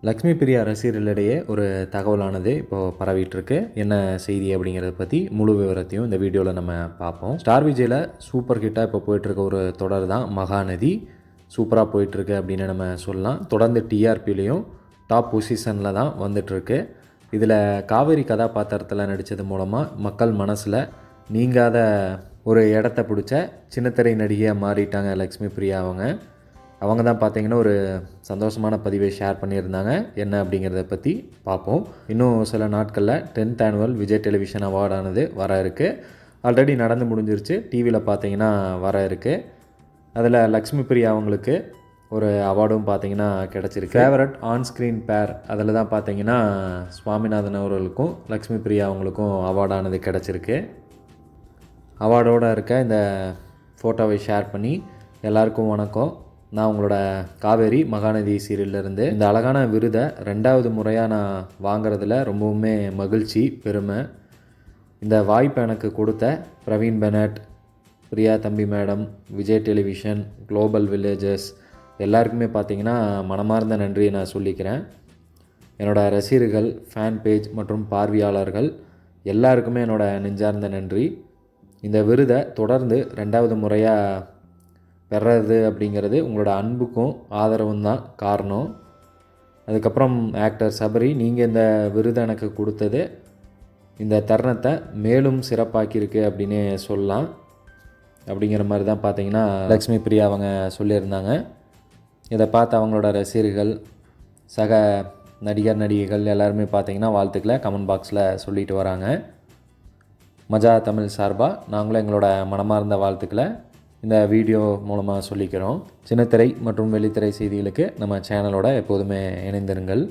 லக்ஷ்மி பிரியா ரசிகர்களிடையே ஒரு தகவலானது இப்போது பரவிட்டுருக்கு. என்ன செய்தி அப்படிங்கிறத பற்றி முழு விவரத்தையும் இந்த வீடியோவில் நம்ம பார்ப்போம். ஸ்டார் விஜயில் சூப்பர் ஹிட்டாக இப்போ போயிட்டுருக்க ஒரு தொடர் தான் மகாநதி. சூப்பராக போயிட்டுருக்கு அப்படின்னு நம்ம சொல்லலாம். தொடர்ந்து டிஆர்பிலையும் டாப் பொசிஷனில் தான் வந்துட்டுருக்கு. இதில் காவேரி கதாபாத்திரத்தில் நடித்தது மூலமாக மக்கள் மனசில் நீங்காத ஒரு இடத்த பிடிச்ச சின்னத்திரை நடிகையாக மாறிட்டாங்க லக்ஷ்மி பிரியா அவங்க தான் பார்த்திங்கன்னா ஒரு சந்தோஷமான பதிவை ஷேர் பண்ணியிருந்தாங்க. என்ன அப்படிங்கிறத பற்றி பார்ப்போம். இன்னும் சில நாட்களில் 10th ஆனுவல் விஜய் டெலிவிஷன் அவார்டானது வர இருக்குது. ஆல்ரெடி நடந்து முடிஞ்சிருச்சு. டிவியில் பார்த்திங்கன்னா வர இருக்குது. அதில் லக்ஷ்மி பிரியா அவங்களுக்கு ஒரு அவார்டும் பார்த்திங்கன்னா கிடச்சிருக்கு. ஃபேவரட் ஆன்ஸ்க்ரீன் பேர் அதில் தான் பார்த்திங்கன்னா சுவாமிநாதன் அவர்களுக்கும் லக்ஷ்மி பிரியா அவங்களுக்கும் அவார்டானது கிடச்சிருக்கு. அவார்டோடு இருக்க இந்த ஃபோட்டோவை ஷேர் பண்ணி எல்லாருக்கும் வணக்கம். நான் உங்களோட காவேரி மகாநதி சீரியல்லேருந்து இந்த அழகான விருதை 2வது முறையாக நான் வாங்குறதுல ரொம்பவுமே மகிழ்ச்சி, பெருமை. இந்த வாய்ப்பை எனக்கு கொடுத்த பிரவீன் பெனட், பிரியா தம்பி madam, Vijay television, global villages எல்லாருக்குமே பார்த்திங்கன்னா மனமார்ந்த நன்றியை நான் சொல்லிக்கிறேன். என்னோடய ரசிகர்கள், ஃபேன் பேஜ் மற்றும் பார்வையாளர்கள் எல்லாருக்குமே என்னோடய நெஞ்சார்ந்த நன்றி. இந்த விருதை தொடர்ந்து 2வது முறையாக பெறது அப்படிங்கிறது உங்களோட அன்புக்கும் ஆதரவும் தான் காரணம். அதுக்கப்புறம் ஆக்டர் சபரி, நீங்கள் இந்த விருதை எனக்கு கொடுத்தது இந்த தருணத்தை மேலும் சிறப்பாக்கியிருக்கு அப்படின்னே சொல்லலாம். அப்படிங்கிற மாதிரி தான் பார்த்திங்கன்னா லக்ஷ்மி பிரியா அவங்க சொல்லியிருந்தாங்க. இதை பார்த்து அவங்களோட ரசிகர்கள், சக நடிகர் நடிகைகள் எல்லாருமே பார்த்திங்கன்னா வாழ்த்துக்களை கமெண்ட் பாக்ஸில் சொல்லிட்டு வராங்க. மஜா தமிழ் சார்பாக நாங்களும் எங்களோட மனமார்ந்த வாழ்த்துக்களை இந்த வீடியோ மூலமாக சொல்லிக்கிறோம். சின்னத்திரை மற்றும் வெள்ளித்திரை செய்திகளுக்கு நம்ம சேனலோட எப்போதுமே இணைந்திருங்கள்.